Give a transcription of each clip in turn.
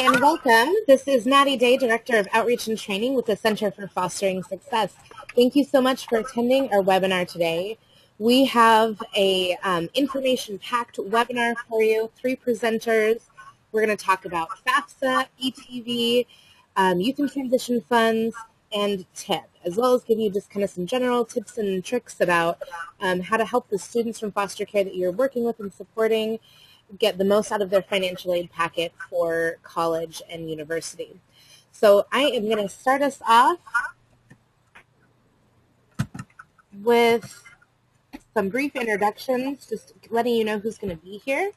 and welcome. This is Maddie Day, Director of Outreach and Training with the Center for Fostering Success. Thank you so much for attending our webinar today. We have a information-packed webinar for you, 3 presenters. We're going to talk about FAFSA, ETV, Youth and Transition Funds, and TIP, as well as give you just kind of some general tips and tricks about how to help the students from foster care that you're working with and supporting get the most out of their financial aid packet for college and university. So I am going to start us off with some brief introductions, just letting you know who's going to be here.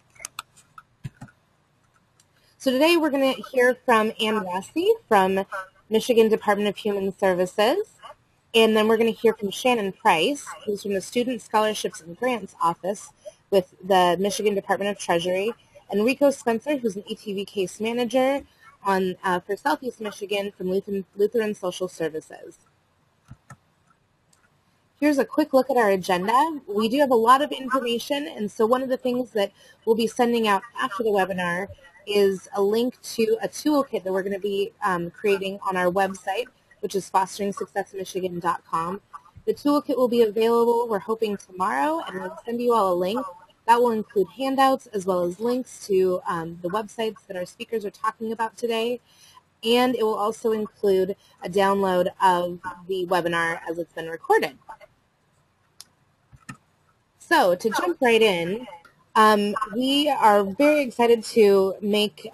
So today we're going to hear from Ann Rossi from Michigan Department of Human Services, and then we're going to hear from Shannon Price, who's from the Student Scholarships and Grants Office with the Michigan Department of Treasury, and Rico Spencer, who's an ETV case manager for Southeast Michigan from Lutheran Social Services. Here's a quick look at our agenda. We do have a lot of information, and so one of the things that we'll be sending out after the webinar is a link to a toolkit that we're going to be creating on our website, which is fosteringsuccessmichigan.com. The toolkit will be available, we're hoping, tomorrow, and we'll send you all a link. That will include handouts as well as links to the websites that our speakers are talking about today, and it will also include a download of the webinar as it's been recorded. So to jump right in, we are very excited to make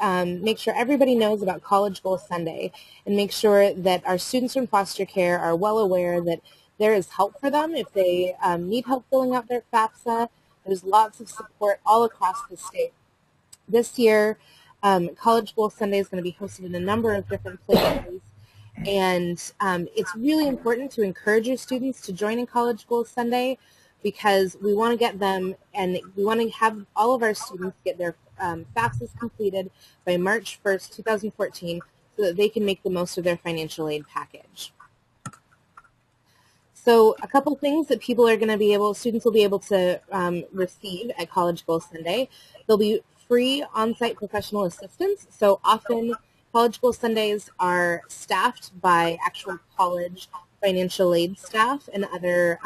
sure everybody knows about College Goal Sunday and make sure that our students from foster care are well aware that there is help for them if they need help filling out their FAFSA. There's lots of support all across the state. This year, College Goal Sunday is going to be hosted in a number of different places, and it's really important to encourage your students to join in College Goal Sunday because we want to get them, and we want to have all of our students get their FAFSAs completed by March 1st, 2014, so that they can make the most of their financial aid package. So a couple things that students will be able to receive at College Goal Sunday. There'll be free on-site professional assistance. So often College Goal Sundays are staffed by actual college financial aid staff and other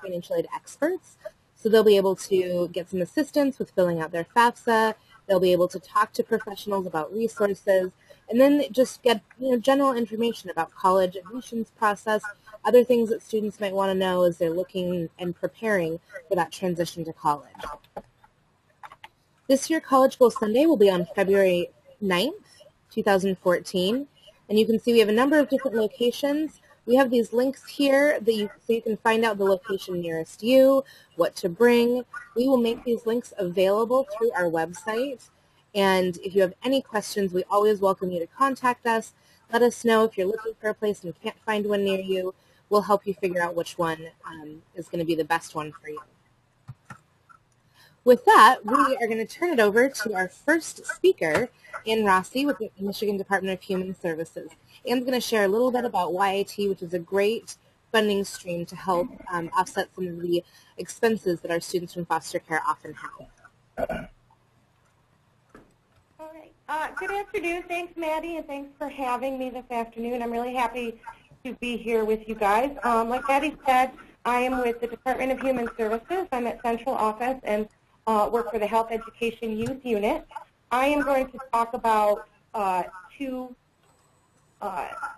financial aid experts. So they'll be able to get some assistance with filling out their FAFSA. They'll be able to talk to professionals about resources, and then just get general information about college admissions process, other things that students might want to know as they're looking and preparing for that transition to college. This year, College Goal Sunday will be on February 9th, 2014, and you can see we have a number of different locations. We have these links here so you can find out the location nearest you, what to bring. We will make these links available through our website, and if you have any questions, we always welcome you to contact us. Let us know if you're looking for a place and can't find one near you. We'll help you figure out which one is going to be the best one for you. With that, we are going to turn it over to our first speaker, Ann Rossi with the Michigan Department of Human Services. Ann's going to share a little bit about YAT, which is a great funding stream to help offset some of the expenses that our students from foster care often have. All right. Good afternoon. Thanks, Maddie, and thanks for having me this afternoon. I'm really happy to be here with you guys. Like Maddie said, I am with the Department of Human Services. I'm at Central Office and work for the Health Education Youth Unit. I am going to talk about two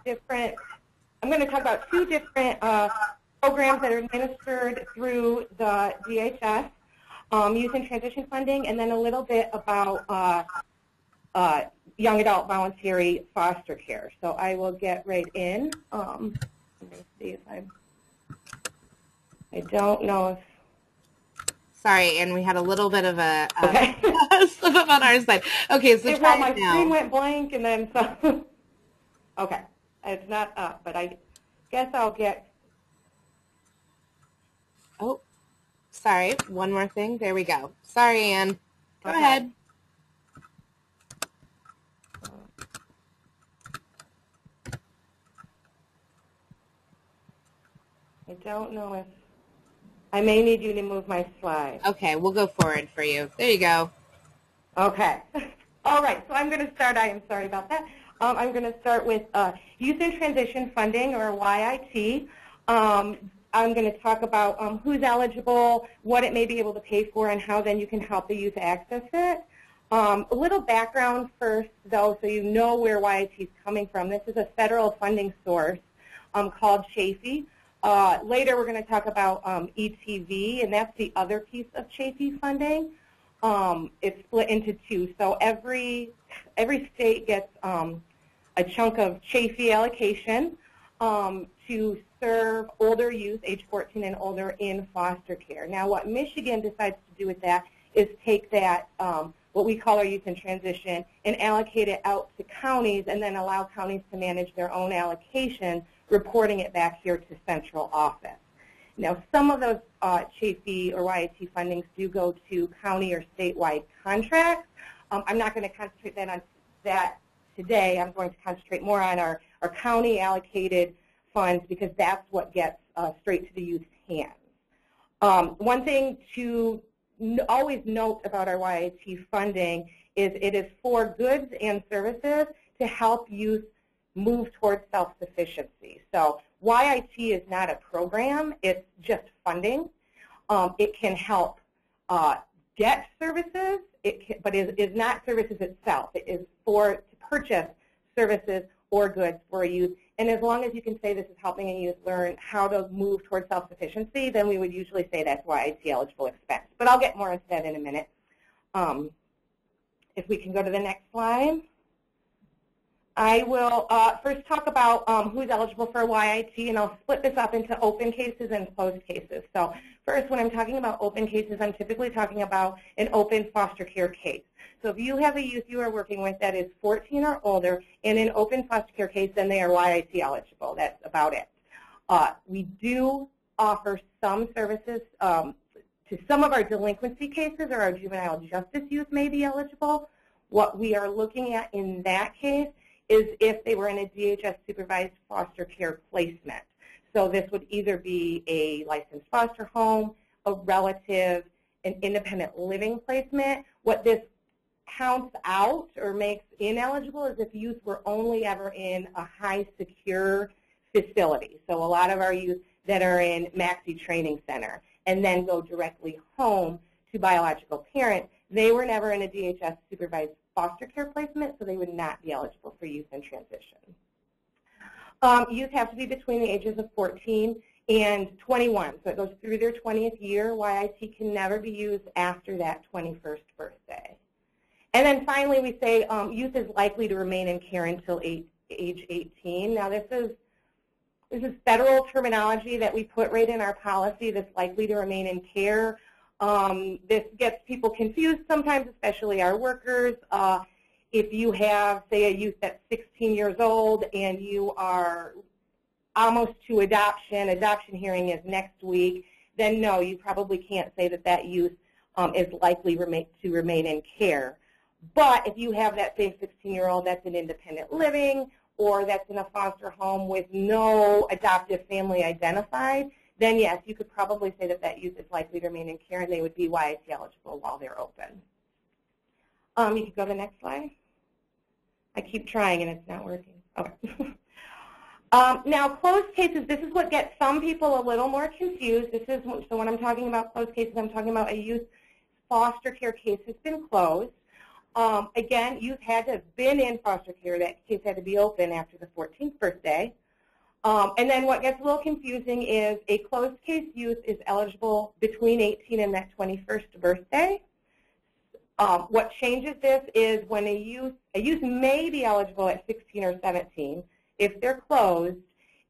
different programs that are administered through the DHS, Youth and Transition Funding, and then a little bit about young adult voluntary foster care. So I will get right in. Let me see if I don't know if. Sorry, and we had a little bit of a slip up on our side. Okay, so try my it now. screen went blank, and then so. Okay, it's not up, but I guess I'll get. Oh, sorry. One more thing. There we go. Sorry, Ann. Go ahead. I don't know if I may need you to move my slide. Okay, we'll go forward for you. There you go. Okay. All right, so I'm going to start. I am sorry about that. I'm going to start with Youth in Transition Funding, or YIT. I'm going to talk about who's eligible, what it may be able to pay for, and how then you can help the youth access it. A little background first, though, so you know where YIT is coming from. This is a federal funding source called YAYFC. Later, we're going to talk about ETV, and that's the other piece of YAYFC funding. It's split into two. So every state gets a chunk of YAYFC allocation to serve older youth, age 14 and older, in foster care. Now, what Michigan decides to do with that is take that, what we call our youth in transition, and allocate it out to counties, and then allow counties to manage their own allocation, reporting it back here to central office. Now, some of those YAYFC or YIT fundings do go to county or statewide contracts. I'm not going to concentrate on that today. I'm going to concentrate more on our county allocated funds, because that's what gets straight to the youth's hands. One thing to always note about our YIT funding is it is for goods and services to help youth move towards self-sufficiency. So YIT is not a program, it's just funding. It can help get services, but it is not services itself. It is to purchase services or goods for a youth. And as long as you can say this is helping a youth learn how to move towards self-sufficiency, then we would usually say that's YIT eligible expense. But I'll get more into that in a minute. If we can go to the next slide. I will first talk about who's eligible for YIT, and I'll split this up into open cases and closed cases. So first, when I'm talking about open cases, I'm typically talking about an open foster care case. So if you have a youth you are working with that is 14 or older in an open foster care case, then they are YIT eligible. That's about it. We do offer some services to some of our delinquency cases, or our juvenile justice youth may be eligible. What we are looking at in that case is if they were in a DHS-supervised foster care placement. So this would either be a licensed foster home, a relative, an independent living placement. What this counts out or makes ineligible is if youth were only ever in a high-secure facility. So a lot of our youth that are in Maxi Training Center and then go directly home to biological parents, they were never in a DHS-supervised foster care placement, so they would not be eligible for youth in transition. Youth have to be between the ages of 14 and 21, so it goes through their 20th year. YIT can never be used after that 21st birthday. And then finally, we say youth is likely to remain in care until age 18. Now, this is federal terminology that we put right in our policy, that's likely to remain in care. This gets people confused sometimes, especially our workers. If you have, say, a youth that's 16 years old and you are almost to adoption hearing is next week, then no, you probably can't say that that youth is likely to remain in care. But if you have that same 16-year-old that's in independent living or that's in a foster home with no adoptive family identified, then yes, you could probably say that that youth is likely to remain in care and they would be YIT eligible while they're open. You could go to the next slide. I keep trying and it's not working. Okay. Now, closed cases, this is what gets some people a little more confused. So when I'm talking about closed cases, I'm talking about a youth foster care case has been closed. Again, youth had to have been in foster care. That case had to be open after the 14th birthday. And then what gets a little confusing is a closed case youth is eligible between 18 and that 21st birthday. What changes this is when a youth may be eligible at 16 or 17 if they're closed,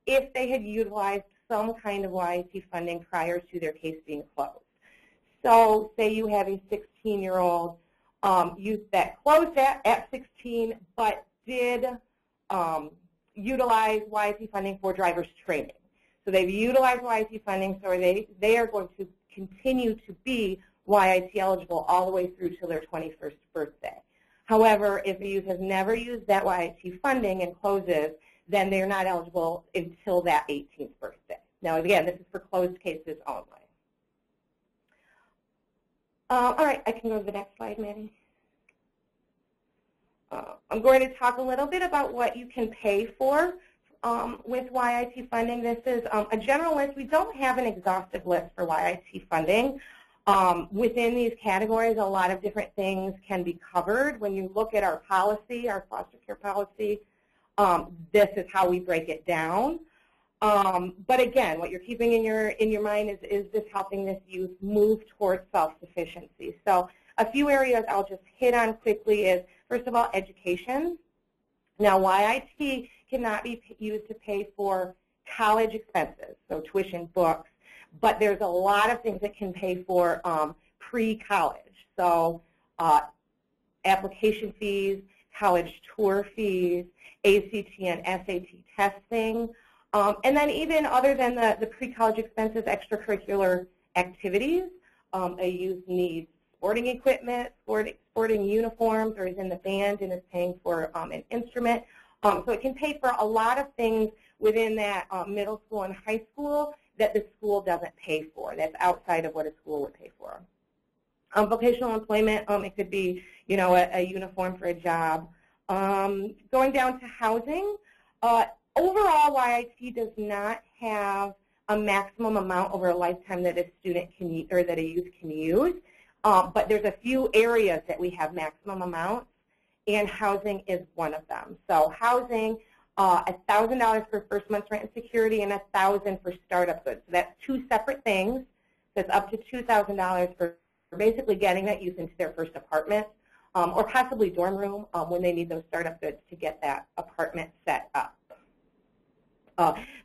if they had utilized some kind of YIT funding prior to their case being closed. So say you have a 16-year-old youth that closed at 16 but did utilize YIT funding for driver's training. So they've utilized YIT funding, so they are going to continue to be YIT eligible all the way through till their 21st birthday. However, if a youth has never used that YIT funding and closes, then they're not eligible until that 18th birthday. Now, again, this is for closed cases only. All right, I can go to the next slide, Maddie. I'm going to talk a little bit about what you can pay for with YIT funding. This is a general list. We don't have an exhaustive list for YIT funding. Within these categories, a lot of different things can be covered. When you look at our policy, our foster care policy, this is how we break it down. But again, what you're keeping in your mind is this helping this youth move towards self-sufficiency. So a few areas I'll just hit on quickly is, first of all, education. Now, YIT cannot be used to pay for college expenses, so tuition, books, but there's a lot of things it can pay for pre-college. So application fees, college tour fees, ACT and SAT testing, and then even other than the pre-college expenses, extracurricular activities. A youth needs sporting equipment, sporting uniforms, or is in the band and is paying for an instrument. So it can pay for a lot of things within that middle school and high school that the school doesn't pay for. That's outside of what a school would pay for. Vocational employment, it could be, you know, a uniform for a job. Going down to housing, overall YIT does not have a maximum amount over a lifetime that a student can or that a youth can use. But there's a few areas that we have maximum amounts, and housing is one of them. So housing, $1,000 for first month's rent and security, and $1,000 for startup goods. So that's two separate things. That's up to $2,000 for basically getting that youth into their first apartment, or possibly dorm room when they need those startup goods to get that apartment set up.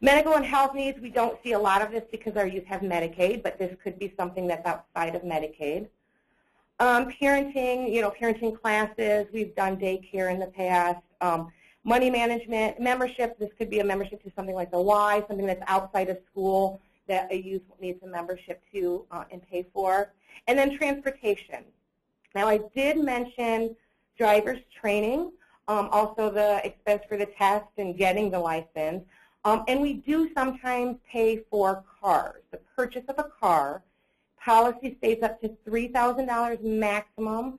Medical and health needs, we don't see a lot of this because our youth have Medicaid, but this could be something that's outside of Medicaid. Parenting, you know, parenting classes, we've done daycare in the past. Money management, membership, this could be a membership to something like the Y, something that's outside of school that a youth needs a membership to and pay for. And then transportation. Now, I did mention driver's training, also the expense for the test and getting the license. And we do sometimes pay for cars. The purchase of a car, policy states up to $3,000 maximum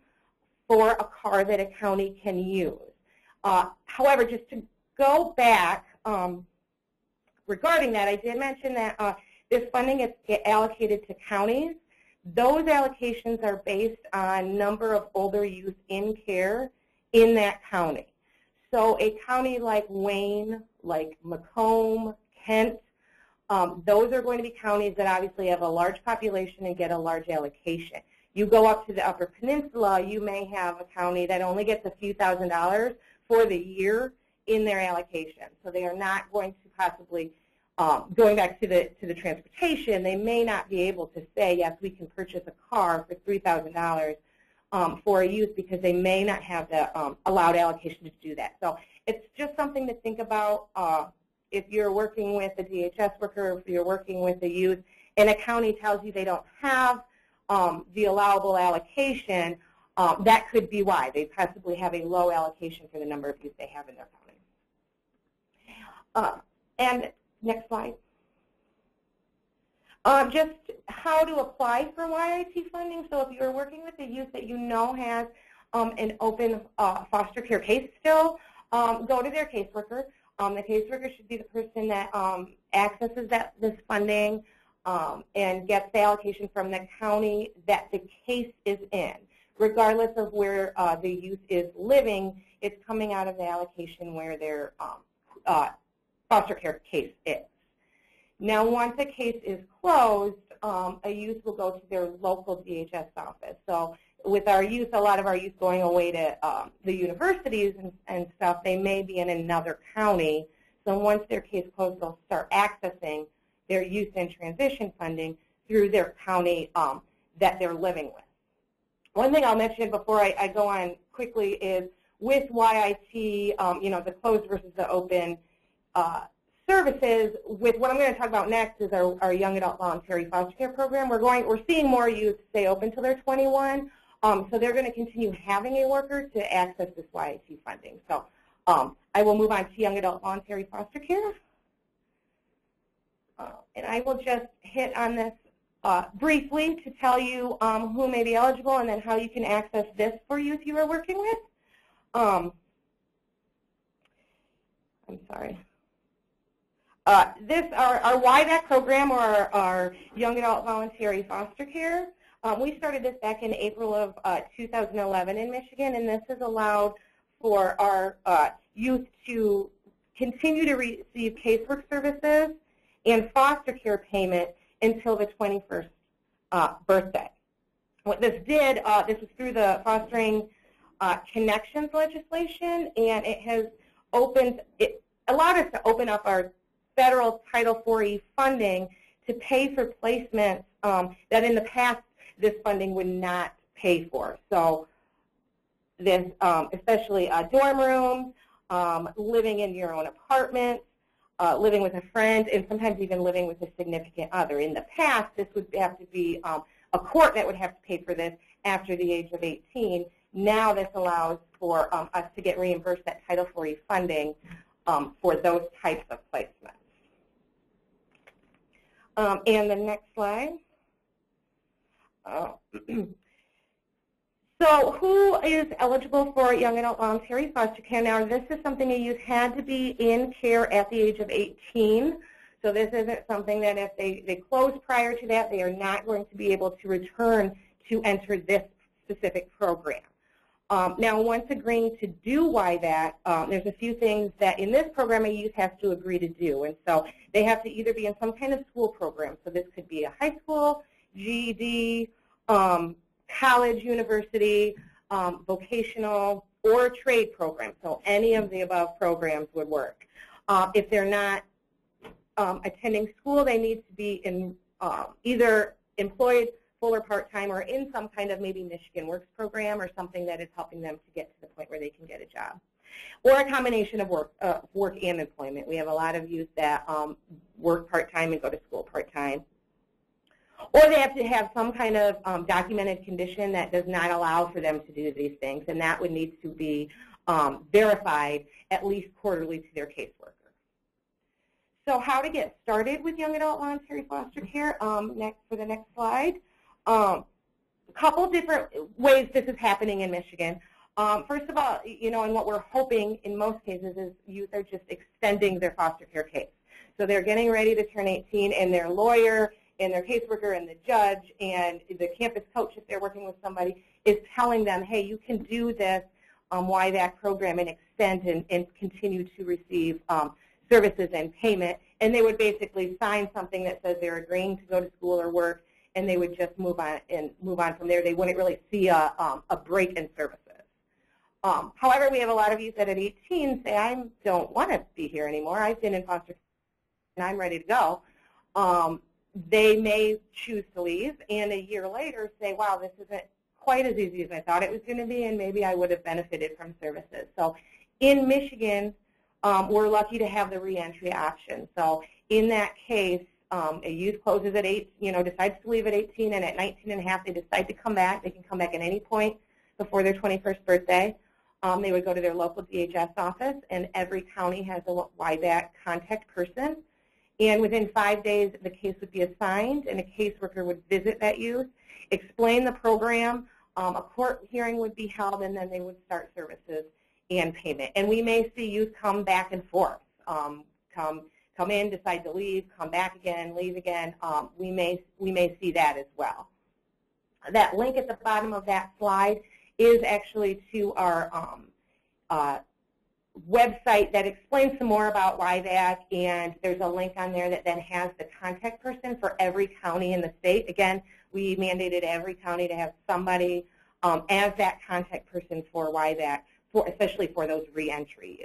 for a car that a county can use. However, just to go back regarding that, I did mention that this funding is allocated to counties. Those allocations are based on number of older youth in care in that county. So a county like Wayne, like Macomb, Kent, those are going to be counties that obviously have a large population and get a large allocation. You go up to the Upper Peninsula, you may have a county that only gets a few $1,000s for the year in their allocation. So they are not going to possibly, going back to the transportation, they may not be able to say, yes, we can purchase a car for $3,000 for a youth because they may not have the allowed allocation to do that. So it's just something to think about if you're working with a DHS worker, if you're working with a youth, and a county tells you they don't have the allowable allocation, that could be why. They possibly have a low allocation for the number of youth they have in their county. And next slide. Just how to apply for YIT funding. So if you're working with a youth that you know has an open foster care case still, go to their caseworker. The caseworker should be the person that accesses this funding and gets the allocation from the county that the case is in. Regardless of where the youth is living, it's coming out of the allocation where their foster care case is. Now, once a case is closed, a youth will go to their local DHS office. So with our youth, a lot of our youth going away to the universities and stuff, they may be in another county. So once their case closed, they'll start accessing their youth and transition funding through their county that they're living with. One thing I'll mention before I go on quickly is with YIT, you know, the closed versus the open services, with what I'm going to talk about next is our young adult voluntary foster care program. We're seeing more youth stay open till they're 21, so they're going to continue having a worker to access this YIT funding. So I will move on to young adult voluntary foster care, and I will just hit on this briefly to tell you who may be eligible and then how you can access this for youth you are working with. I'm sorry. Our YAVFC program, or our Young Adult Voluntary Foster Care, we started this back in April of 2011 in Michigan, and this has allowed for our youth to continue to receive casework services and foster care payment until the 21st birthday. What this did, this was through the Fostering Connections legislation, and it has allowed us to open up our federal Title IV funding to pay for placements that in the past this funding would not pay for. So this, especially dorm rooms, living in your own apartment, living with a friend, and sometimes even living with a significant other. In the past, this would have to be a court that would have to pay for this after the age of 18. Now this allows for us to get reimbursed that Title IV funding for those types of placements. And the next slide. So who is eligible for young adult voluntary foster care? Now, this is something a youth had to be in care at the age of 18. So this isn't something that if they close prior to that, they are not going to be able to return to enter this specific program. Now, once agreeing to do YAVFC, there's a few things that in this program a youth has to agree to do. And so they have to either be in some kind of school program. So this could be a high school, GED, college, university, vocational, or a trade program. So any of the above programs would work. If they're not attending school, they need to be in either employed full or part-time, or in some kind of maybe Michigan Works program or something that is helping them to get to the point where they can get a job. Or a combination of work and employment. We have a lot of youth that work part-time and go to school part-time. Or they have to have some kind of documented condition that does not allow for them to do these things, and that would need to be verified at least quarterly to their caseworker. So how to get started with young adult voluntary foster care, for the next slide. A couple different ways this is happening in Michigan. First of all, and what we're hoping in most cases is youth are just extending their foster care case. So they're getting ready to turn 18, and their lawyer and their caseworker and the judge and the campus coach, if they're working with somebody, is telling them, hey, you can do this YAVFC program and extend and continue to receive services and payment. And they would basically sign something that says they're agreeing to go to school or work, and they would just move on from there. They wouldn't really see a break in services. However, we have a lot of youth that at 18 say, I don't want to be here anymore. I've been in foster care and I'm ready to go. They may choose to leave, and a year later say, wow, this isn't quite as easy as I thought it was going to be, and maybe I would have benefited from services. So in Michigan, we're lucky to have the reentry option. So in that case, a youth closes at decides to leave at 18, and at 19 and a half they decide to come back. They can come back at any point before their 21st birthday. They would go to their local DHS office, and every county has a YAVFC contact person. And within 5 days, the case would be assigned, and a caseworker would visit that youth, explain the program, a court hearing would be held, and then they would start services and payment. And we may see youth come back and forth, come in, decide to leave, come back again, leave again. We may see that as well. That link at the bottom of that slide is actually to our website that explains some more about YAVFC, and there's a link on there that then has the contact person for every county in the state. Again, we mandated every county to have somebody as that contact person for YAVFC, especially for those reentry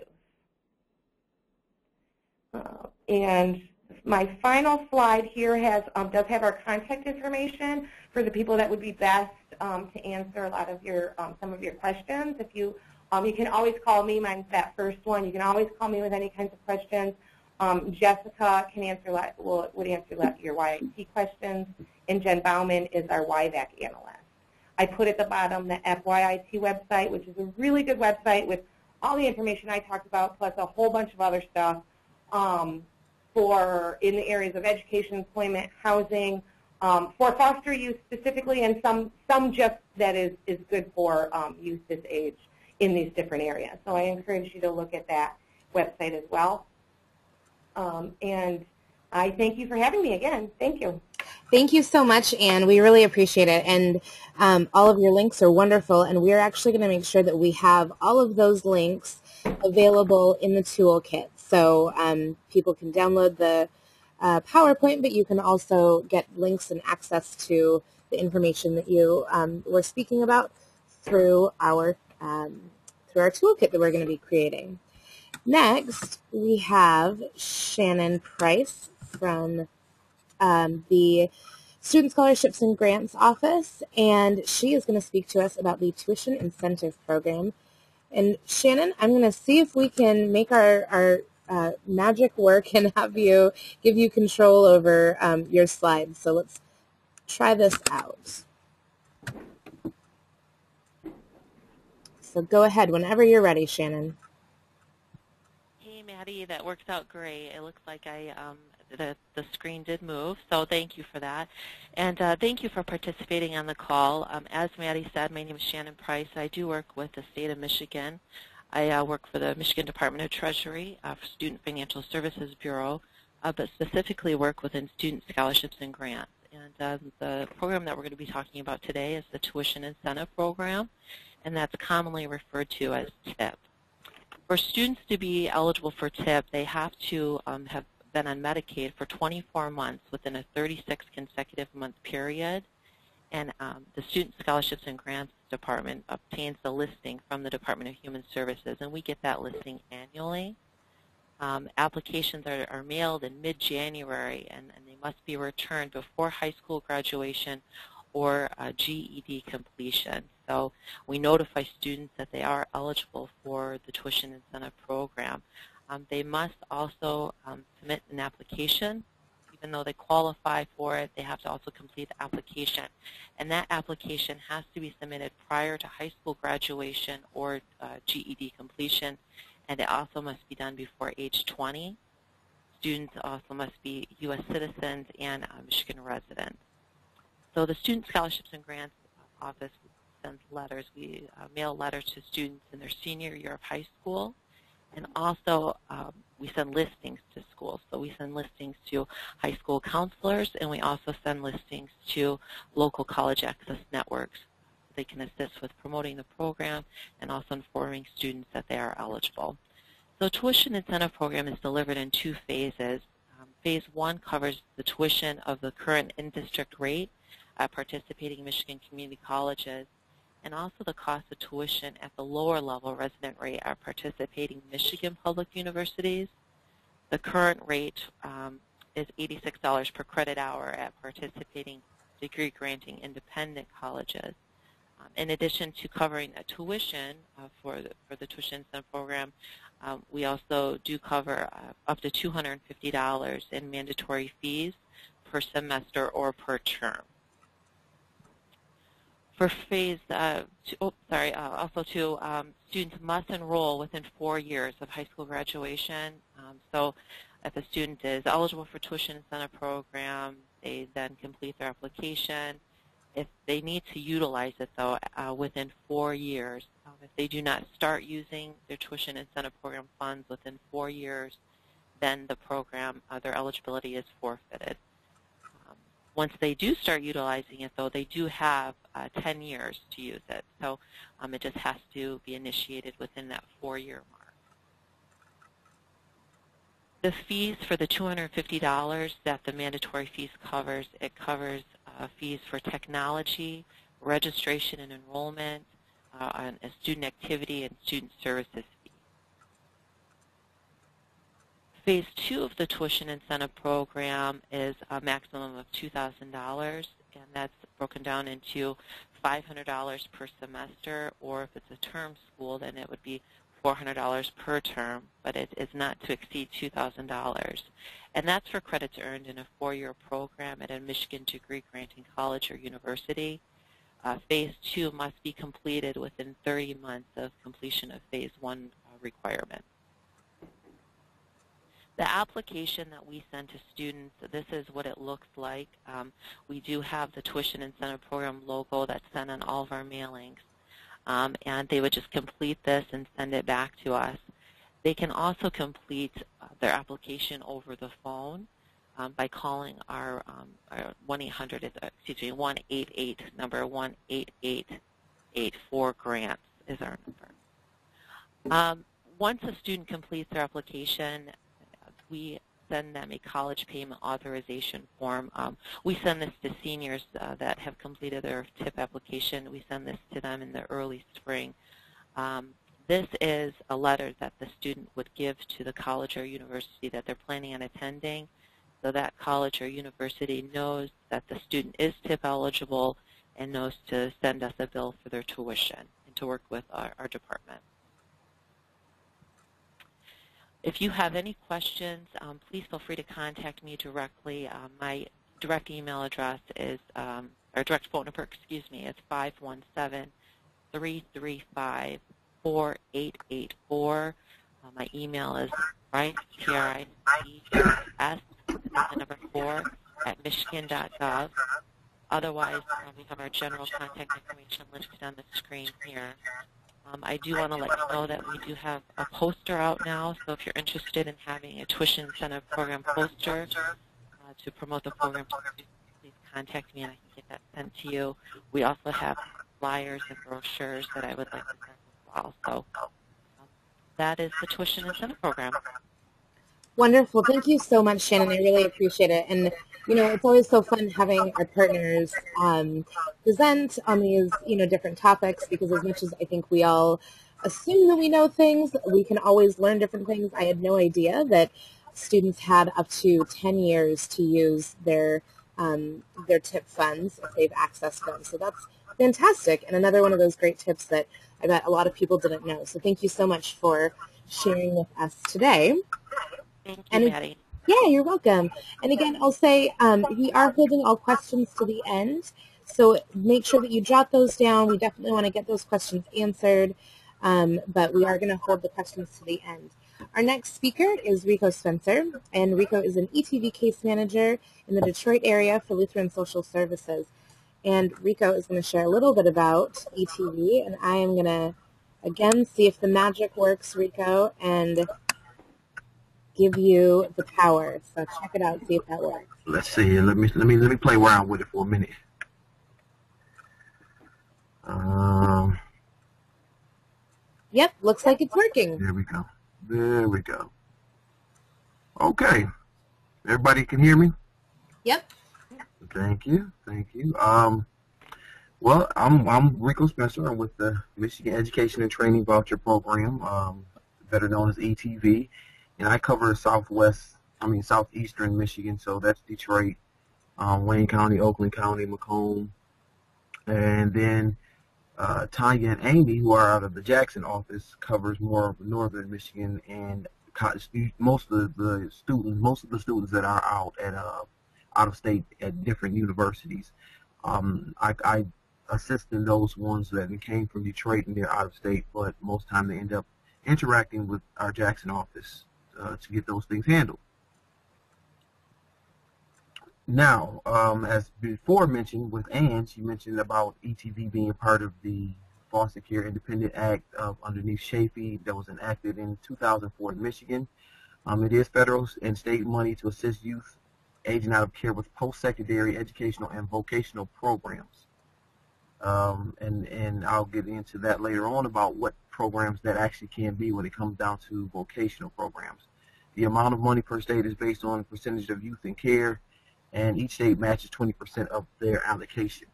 youth. And my final slide here does have our contact information for the people that would be best to answer a lot of your some of your questions. If you can always call me. Mine's that first one. You can always call me with any kinds of questions. Jessica can answer would answer your YIT questions, and Jen Bauman is our YAVFC analyst. I put at the bottom the FYIT website, which is a really good website with all the information I talked about, plus a whole bunch of other stuff for in the areas of education, employment, housing, for foster youth specifically, and some just that is good for youth this age in these different areas. So I encourage you to look at that website as well. And I thank you for having me again. Thank you. Thank you so much, Anne. We really appreciate it. And all of your links are wonderful, and we're actually going to make sure that we have all of those links available in the toolkit. So people can download the PowerPoint, but you can also get links and access to the information that you were speaking about through our toolkit that we're going to be creating. Next, we have Shannon Price from the Student Scholarships and Grants Office, and she is going to speak to us about the Tuition Incentive Program. And Shannon, I'm going to see if we can make our magic work and give you control over your slides. So let's try this out. So go ahead whenever you're ready, Shannon. Hey, Maddie, that works out great. It looks like the screen did move, so thank you for that. And thank you for participating on the call. As Maddie said, my name is Shannon Price. I do work with the state of Michigan. I work for the Michigan Department of Treasury, for Student Financial Services Bureau, but specifically work within student scholarships and grants. And the program that we're going to be talking about today is the Tuition Incentive Program, and that's commonly referred to as TIP. For students to be eligible for TIP, they have to have been on Medicaid for 24 months within a 36 consecutive month period, and the Student Scholarships and Grants Department obtains the listing from the Department of Human Services, and we get that listing annually. Applications are mailed in mid-January, and they must be returned before high school graduation or GED completion. So we notify students that they are eligible for the Tuition Incentive Program. They must also submit an application. Even though they qualify for it, they have to also complete the application. And that application has to be submitted prior to high school graduation or GED completion, and it also must be done before age 20. Students also must be U.S. citizens and Michigan residents. So the Student Scholarships and Grants Office sends letters. We mail letters to students in their senior year of high school. And also, we send listings to schools. So we send listings to high school counselors, and we also send listings to local college access networks. They can assist with promoting the program and also informing students that they are eligible. So Tuition Incentive Program is delivered in two phases. Phase one covers the tuition of the current in-district rate at participating Michigan community colleges, and also the cost of tuition at the lower level resident rate at participating Michigan public universities. The current rate is $86 per credit hour at participating degree granting independent colleges. In addition to covering a tuition for the Tuition Incentive Program, we also do cover up to $250 in mandatory fees per semester or per term. For phase students must enroll within 4 years of high school graduation. So if a student is eligible for Tuition Incentive Program, they then complete their application. If they need to utilize it, though, within 4 years, if they do not start using their Tuition Incentive Program funds within 4 years, then the program, their eligibility is forfeited. Once they do start utilizing it, though, they do have 10 years to use it. So it just has to be initiated within that 4-year mark. The fees for the $250 that the mandatory fees covers, it covers fees for technology, registration and enrollment, on a student activity and student services fee. Phase 2 of the Tuition Incentive Program is a maximum of $2,000, and that's broken down into $500 per semester, or if it's a term school, then it would be $400 per term, but it is not to exceed $2,000. And that's for credits earned in a 4-year program at a Michigan degree granting college or university. Phase 2 must be completed within 30 months of completion of Phase 1 requirement. The application that we send to students, this is what it looks like. We do have the Tuition Incentive Program logo that's sent on all of our mailings. And they would just complete this and send it back to us. They can also complete their application over the phone by calling our 1-800, excuse me, 188 number 18884-GRANTS is our number. Once a student completes their application, we send them a college payment authorization form. We send this to seniors that have completed their TIP application. We send this to them in the early spring. This is a letter that the student would give to the college or university that they're planning on attending, so that college or university knows that the student is TIP eligible and knows to send us a bill for their tuition and to work with our department. If you have any questions, please feel free to contact me directly. My direct email address is, or direct phone number, excuse me, is 517-335-4884. My email is Price, P-R-I-C-S, the number 4, at michigan.gov. Otherwise, we have our general contact information listed on the screen here. I do want to let you know that we do have a poster out now, so if you're interested in having a tuition incentive program poster to promote the program, please contact me and I can get that sent to you. We also have flyers and brochures that I would like to send as well. So that is the tuition incentive program. Wonderful. Thank you so much, Shannon. I really appreciate it. And, you know, it's always so fun having our partners present on these, you know, different topics, because as much as I think we all assume that we know things, we can always learn different things. I had no idea that students had up to 10 years to use their TIP funds if they've accessed them. So that's fantastic. And another one of those great tips that I bet a lot of people didn't know. So thank you so much for sharing with us today. Thank you, Maddie. Yeah, you're welcome. And again, I'll say we are holding all questions to the end, so make sure that you jot those down. We definitely want to get those questions answered, but we are going to hold the questions to the end. Our next speaker is Rico Spencer, and Rico is an ETV case manager in the Detroit area for Lutheran Social Services. And Rico is going to share a little bit about ETV, and I am going to, again, see if the magic works, Rico, and give you the power. So check it out, see if that works. Let's see. Let me play around with it for a minute. Yep, looks like it's working. There we go. There we go. Okay. Everybody can hear me? Yep. Thank you. Thank you. Well, I'm Rico Spencer. I'm with the Michigan Education and Training Voucher Program, better known as ETV. And I cover southeastern Michigan, so that's Detroit, Wayne County, Oakland County, Macomb. And then Tanya and Amy, who are out of the Jackson office, covers more of northern Michigan, and most of the students that are out of state at different universities. I assist in those ones that came from Detroit and they're out of state, but most of the time they end up interacting with our Jackson office to get those things handled. Now, as before mentioned with Ann, she mentioned about ETV being part of the Foster Care Independent Act underneath YAYFC that was enacted in 2004 in Michigan. It is federal and state money to assist youth aging out of care with post-secondary educational and vocational programs. And I'll get into that later on about what programs that actually can be when it comes down to vocational programs. The amount of money per state is based on the percentage of youth in care, and each state matches 20% of their allocation.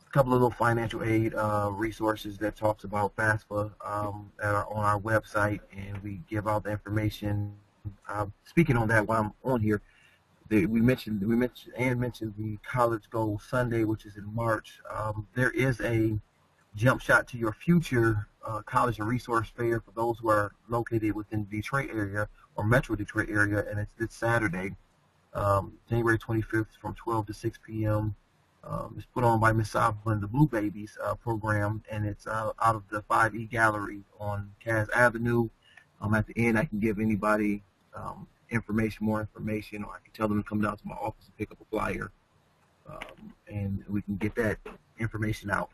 A couple of little financial aid resources that talks about FAFSA that are on our website, and we give out the information. Speaking on that, while I'm on here, Ann mentioned the College Goal Sunday, which is in March. There is a Jump Shot to Your Future college and resource fair for those who are located within the Detroit area or Metro Detroit area, and it's this Saturday, January 25th from 12 to 6 p.m. It's put on by Miss Sava and the Blue Babies program, and it's out of the 5E Gallery on Cass Avenue. At the end, I can give anybody more information, or I can tell them to come down to my office and pick up a flyer, and we can get that information out.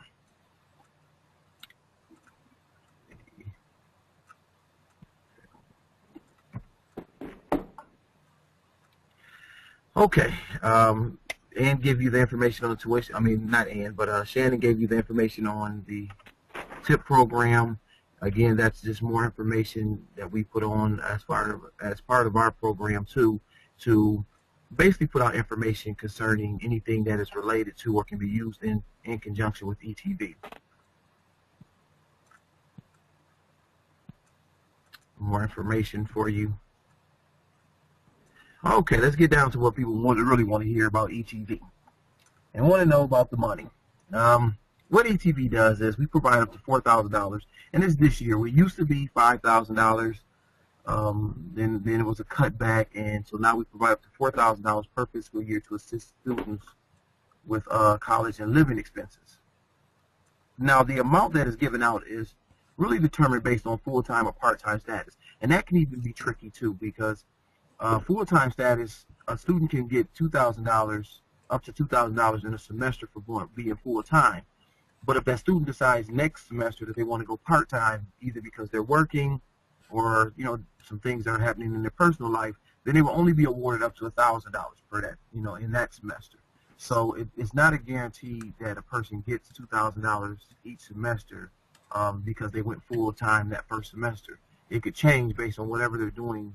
Okay. Ann gave you the information on the tuition. I mean, not Ann, but Shannon gave you the information on the TIP program. Again, that's just more information that we put on as part of our program too, to basically put out information concerning anything that is related to or can be used in conjunction with ETV. More information for you. Okay, let's get down to what people really want to hear about ETV and want to know about the money. What ETV does is we provide up to $4,000, and it's this year. We used to be $5,000. Then it was a cutback, and so now we provide up to $4,000 per fiscal year to assist students with college and living expenses. Now, the amount that is given out is really determined based on full-time or part-time status, and that can even be tricky too, because full-time status, a student can get $2,000, up to $2,000 in a semester for being full-time. But if that student decides next semester that they want to go part-time, either because they're working or, you know, some things that are happening in their personal life, then they will only be awarded up to $1,000 for that, you know, in that semester. So it's not a guarantee that a person gets $2,000 each semester because they went full-time that first semester. It could change based on whatever they're doing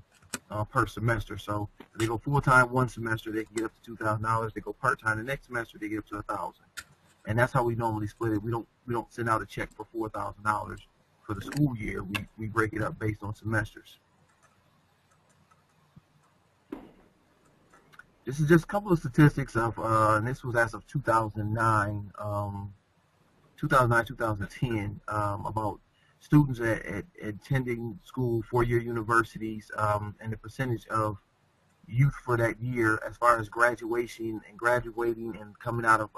per semester. So if they go full-time one semester, they can get up to $2,000. They go part-time the next semester, they get up to $1,000. And that's how we normally split it. We don't send out a check for $4,000 for the school year. We break it up based on semesters. This is just a couple of statistics of, and this was as of 2009, 2010, about students attending school, four-year universities, and the percentage of youth for that year as far as graduating and coming out of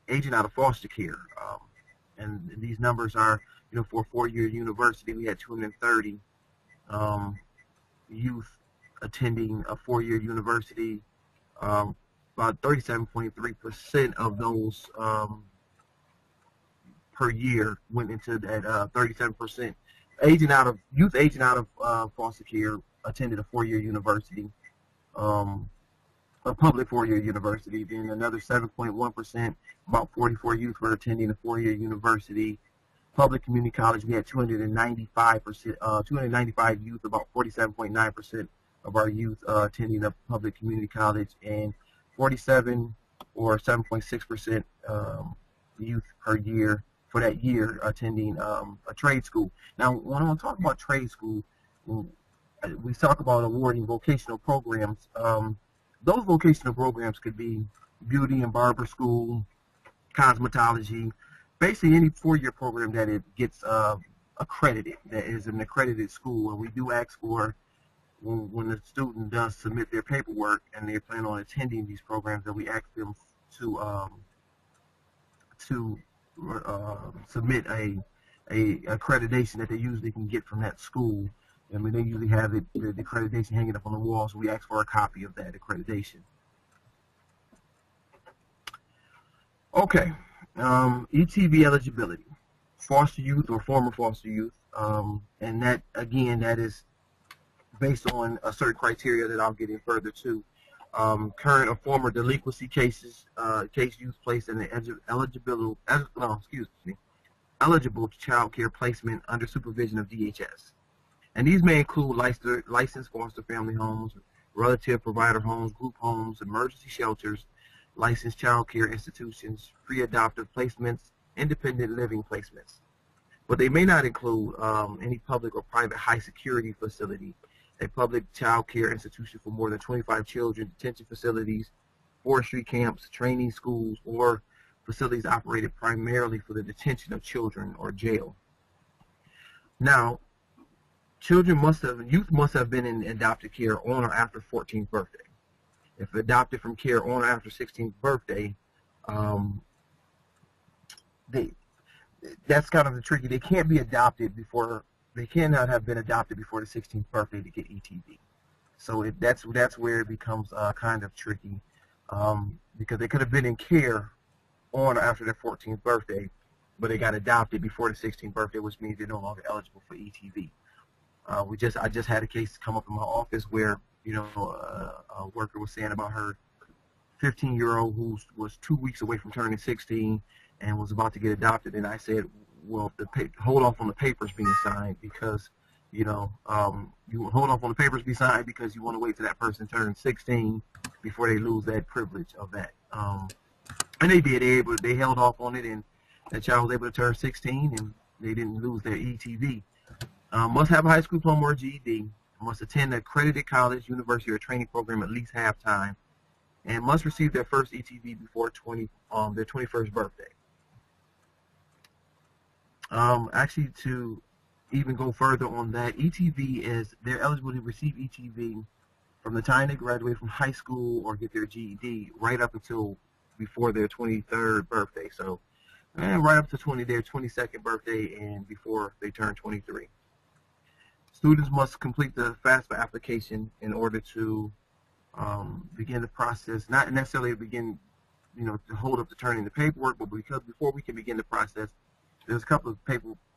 aging out of foster care. And these numbers are, you know, for a four-year university, we had 230 youth attending a four-year university. About 37.3% of those per year went into that 37%. Youth aging out of foster care attended a four-year university. A public four-year university. Then another 7.1%, about 44 youth were attending a four-year university. Public community college, we had 295 youth, about 47.9% of our youth attending a public community college, and 47 or 7.6% youth per year for that year attending a trade school. Now, when I talk about trade school, we talk about awarding vocational programs. Those vocational programs could be beauty and barber school, cosmetology, basically any four-year program that it gets accredited, that is an accredited school. And we do ask for, when the student does submit their paperwork and they plan on attending these programs, that we ask them to submit a accreditation that they usually can get from that school. I mean, they usually have the accreditation hanging up on the wall, so we ask for a copy of that accreditation. Okay, ETV eligibility, foster youth or former foster youth, and that, again, that is based on a certain criteria that I'll get in further to. Current or former delinquency cases, case youth placed in the eligible child care placement under supervision of DHS. And these may include licensed foster family homes, relative provider homes, group homes, emergency shelters, licensed child care institutions, pre-adoptive placements, independent living placements. But they may not include any public or private high-security facility, a public child care institution for more than 25 children, detention facilities, forestry camps, training schools, or facilities operated primarily for the detention of children or jail. Now, youth must have been in adopted care on or after 14th birthday. If adopted from care on or after 16th birthday, that's kind of the tricky. They can't be adopted before, they cannot have been adopted before the 16th birthday to get ETV. So that's where it becomes kind of tricky, because they could have been in care on or after their 14th birthday, but they got adopted before the 16th birthday, which means they're no longer eligible for ETV. I just had a case come up in my office where a worker was saying about her 15-year-old who was 2 weeks away from turning 16 and was about to get adopted. And I said, well, hold off on the papers being signed because, you hold off on the papers being signed because you want to wait till that person turns 16 before they lose that privilege of that. And they did. They held off on it, and that child was able to turn 16, and they didn't lose their ETV. Must have a high school diploma or GED. Must attend an accredited college, university, or training program at least half-time, and must receive their first ETV before their 21st birthday. Actually, to even go further on that, ETV is they're eligible to receive ETV from the time they graduate from high school or get their GED right up until before their 23rd birthday. So right up to their 22nd birthday and before they turn 23. Students must complete the FAFSA application in order to begin the process, not necessarily begin, to hold up to turning the paperwork, but because before we can begin the process, there's a couple of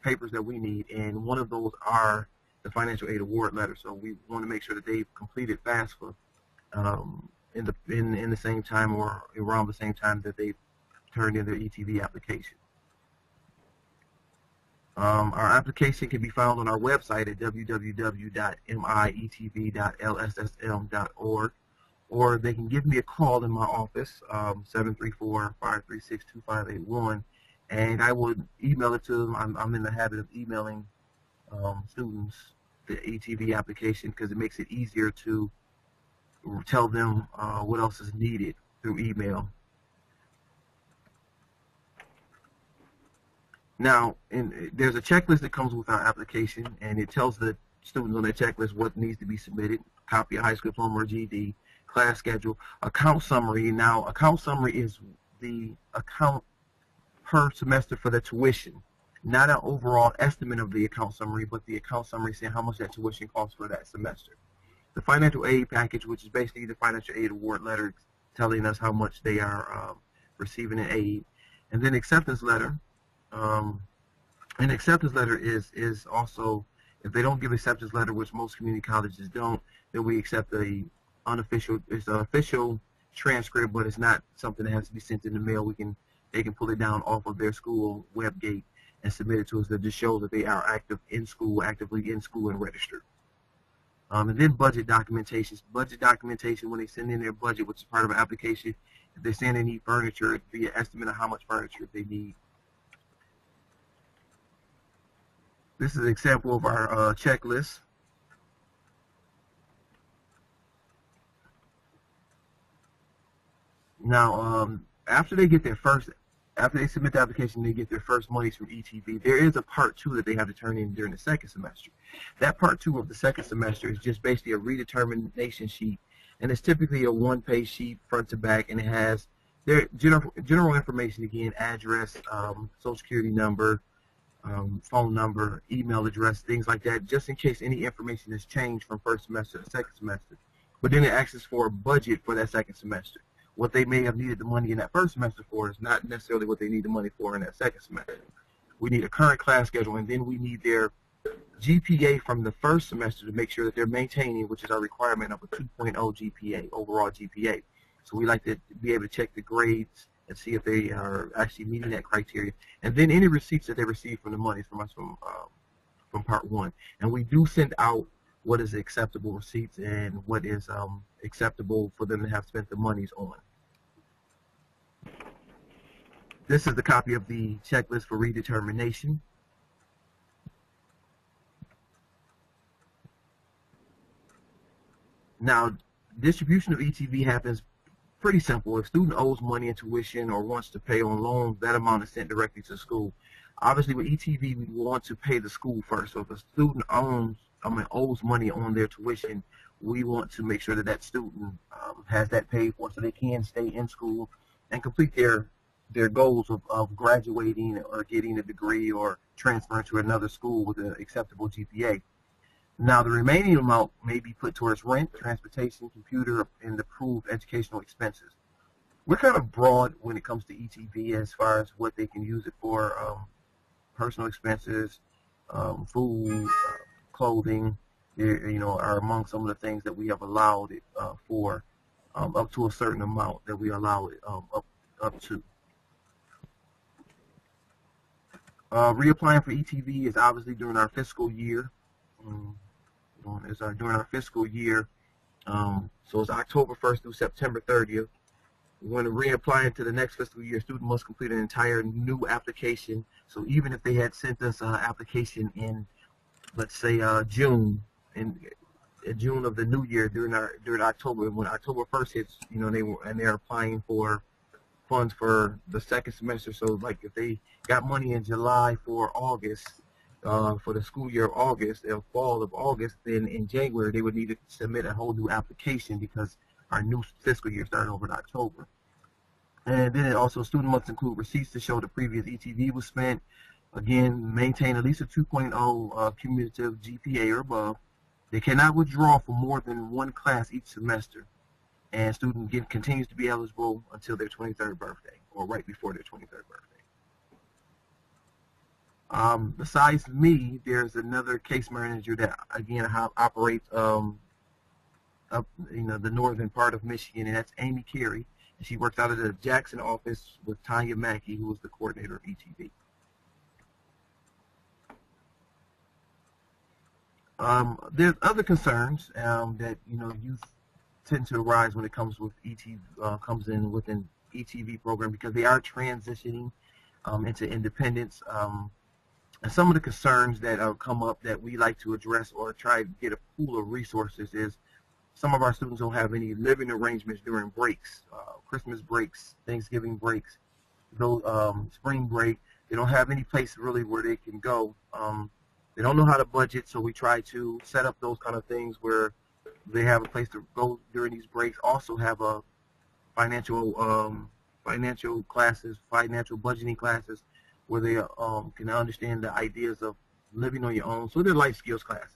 papers that we need, and one of those are the financial aid award letter. So we want to make sure that they've completed FAFSA in the same time or around the same time that they've turned in their ETV application. Our application can be found on our website at www.mietv.lssm.org, or they can give me a call in my office, 734-536-2581, and I would email it to them. I'm in the habit of emailing students the ETV application because it makes it easier to tell them what else is needed through email. Now, there's a checklist that comes with our application, and it tells the students on their checklist what needs to be submitted: copy of high school diploma or GED, class schedule, account summary. Now, account summary is the account per semester for the tuition, not an overall estimate of the account summary, but the account summary saying how much that tuition costs for that semester. The financial aid package, which is basically the financial aid award letter telling us how much they are receiving in aid, and then acceptance letter. An acceptance letter is also, if they don't give acceptance letter, which most community colleges don't, then we accept it's an official transcript, but it's not something that has to be sent in the mail. They can pull it down off of their school webgate and submit it to us to just show that they are actively in school and registered. And then budget documentation. Budget documentation, when they send in their budget, which is part of an application, if they're saying they need furniture, it'd be an estimate of how much furniture they need. This is an example of our checklist. Now, after they submit the application, they get their first monies from ETV. There is a part 2 that they have to turn in during the second semester. That part 2 of the second semester is just basically a redetermination sheet, and it's typically a one-page sheet front to back, and it has their general information again: address, social security number, phone number, email address, things like that, just in case any information has changed from first semester to second semester. But then it asks for a budget for that second semester. What they may have needed the money in that first semester for is not necessarily what they need the money for in that second semester. We need a current class schedule, and then we need their GPA from the first semester to make sure that they're maintaining, which is our requirement of a 2.0 GPA, overall GPA. So we like to be able to check the grades and see if they are actually meeting that criteria. And then any receipts that they receive from the money from us from part 1. And we do send out what is acceptable receipts and what is acceptable for them to have spent the monies on. This is the copy of the checklist for redetermination. Now, distribution of ETV happens pretty simple. If a student owes money in tuition or wants to pay on loans, that amount is sent directly to the school. Obviously, with ETV, we want to pay the school first. So if a student owes money on their tuition, we want to make sure that that student has that paid for so they can stay in school and complete their goals of graduating or getting a degree or transferring to another school with an acceptable GPA. Now, the remaining amount may be put towards rent, transportation, computer, and approved educational expenses. We're kind of broad when it comes to ETV as far as what they can use it for: personal expenses, food, clothing, are among some of the things that we have allowed it for up to a certain amount that we allow it up to. Reapplying for ETV is obviously during our fiscal year. During our fiscal year, so it's October 1st through September 30th. When reapplying to the next fiscal year, a student must complete an entire new application. So even if they had sent us an application in, let's say, June of the new year during October, when October 1st hits, they're applying for funds for the second semester. So like if they got money in July for August, for the school year of August, or fall of August, then in January they would need to submit a whole new application because our new fiscal year started over in October. And then it also, student must include receipts to show the previous ETV was spent. Again, maintain at least a 2.0 cumulative GPA or above. They cannot withdraw for more than one class each semester. And student continues to be eligible until their 23rd birthday, or right before their 23rd birthday. Besides me, there's another case manager that again operates up the northern part of Michigan, and that's Amy Carey. And she works out of the Jackson office with Tanya Mackey, who is the coordinator of ETV. There's other concerns that youth tend to arise when it comes with comes in within ETV program, because they are transitioning into independence. And some of the concerns that come up that we like to address or try to get a pool of resources is some of our students don't have any living arrangements during breaks, Christmas breaks, Thanksgiving breaks, spring break. They don't have any place really where they can go. They don't know how to budget, so we try to set up those kind of things where they have a place to go during these breaks. Also have a financial classes, financial budgeting classes, where they can understand the ideas of living on your own. So they're life skills classes.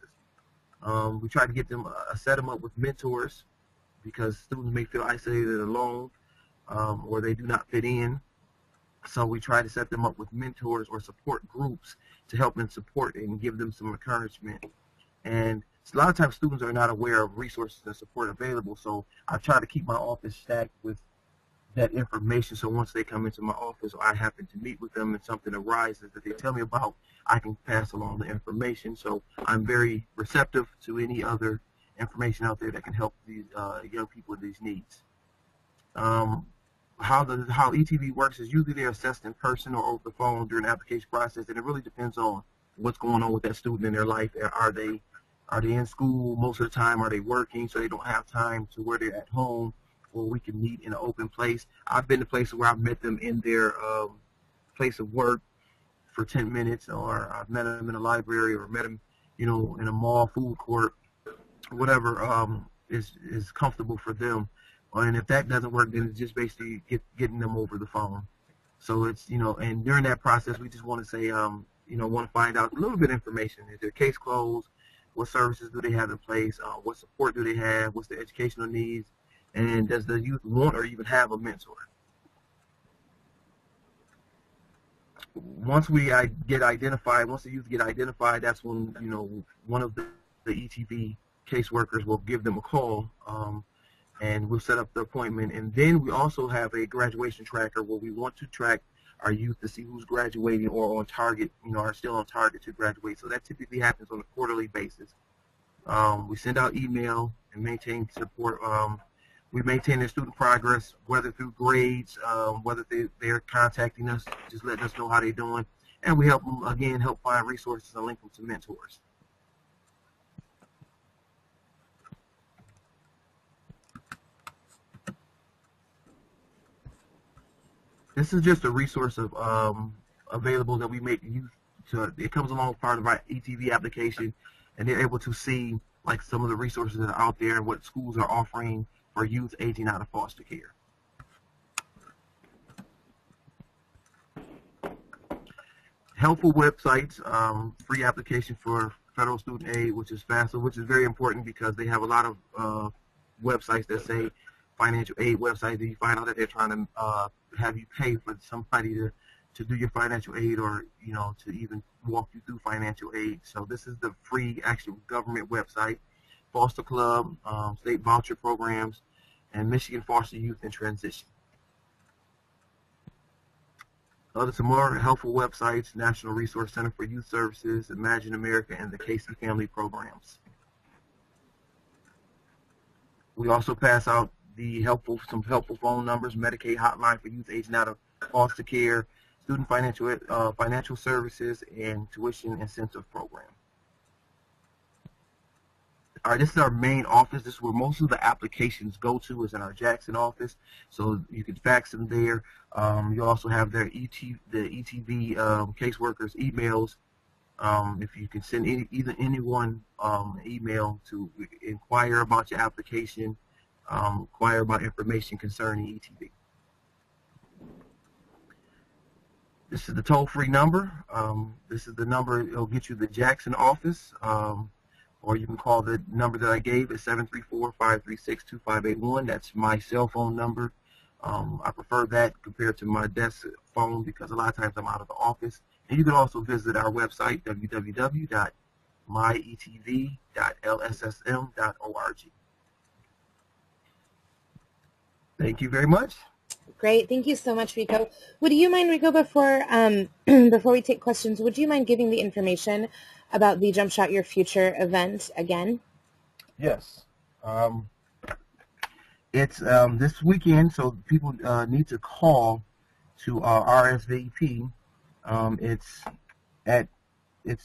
We try to get them, set them up with mentors, because students may feel isolated alone, or they do not fit in. So we try to set them up with mentors or support groups to help them support and give them some encouragement. And a lot of times students are not aware of resources and support available, so I try to keep my office stacked with that information, so once they come into my office or I happen to meet with them and something arises that they tell me about, I can pass along the information. So I'm very receptive to any other information out there that can help these young people with these needs. How ETV works is usually they're assessed in person or over the phone during the application process, and it really depends on what's going on with that student in their life. Are they in school most of the time? Are they working so they don't have time to where they're at home, or we can meet in an open place? I've been to places where I've met them in their place of work for 10 minutes, or I've met them in a library, or met them, in a mall, food court, whatever is comfortable for them. And if that doesn't work, then it's just basically getting them over the phone. So it's, and during that process, we just want to say, want to find out a little bit of information. Is their case closed? What services do they have in place? What support do they have? What's their educational needs? And does the youth want or even have a mentor? Once we get identified, once the youth get identified, that's when, one of the ETV caseworkers will give them a call, and we'll set up the appointment. And then we also have a graduation tracker where we want to track our youth to see who's graduating or on target, are still on target to graduate. So that typically happens on a quarterly basis. We send out email and maintain support. We maintain their student progress, whether through grades, whether they're contacting us, just letting us know how they're doing. And we help them, again, help find resources and link them to mentors. This is just a resource of available that we make youth to. It comes along part of our ETV application, and they're able to see like some of the resources that are out there and what schools are offering for youth aging out of foster care. Helpful websites, free application for federal student aid, which is FAFSA, which is very important because they have a lot of websites that say financial aid websites, and you find out that they're trying to have you pay for somebody to do your financial aid, or to even walk you through financial aid. So this is the free actual government website: Foster Club, state voucher programs, and Michigan Foster Youth in Transition. Some more helpful websites: National Resource Center for Youth Services, Imagine America, and the Casey Family Programs. We also pass out some helpful phone numbers: Medicaid hotline for youth aging out of foster care, student financial services, and tuition incentive program. All right, this is our main office. This is where most of the applications go to, is in our Jackson office. So you can fax them there. You also have the ETV caseworkers' emails. If you can send anyone an email to inquire about your application, inquire about information concerning ETV. This is the toll-free number. This is the number. It'll get you the Jackson office. Or you can call the number that I gave at 734-536-2581. That's my cell phone number. I prefer that compared to my desk phone because a lot of times I'm out of the office. And you can also visit our website, www.myetv.lssm.org. Thank you very much. Great. Thank you so much, Rico. Would you mind, Rico, before before we take questions, would you mind giving the information about the Jump Shot Your Future event again? Yes. It's this weekend, so people need to call to RSVP. It's at the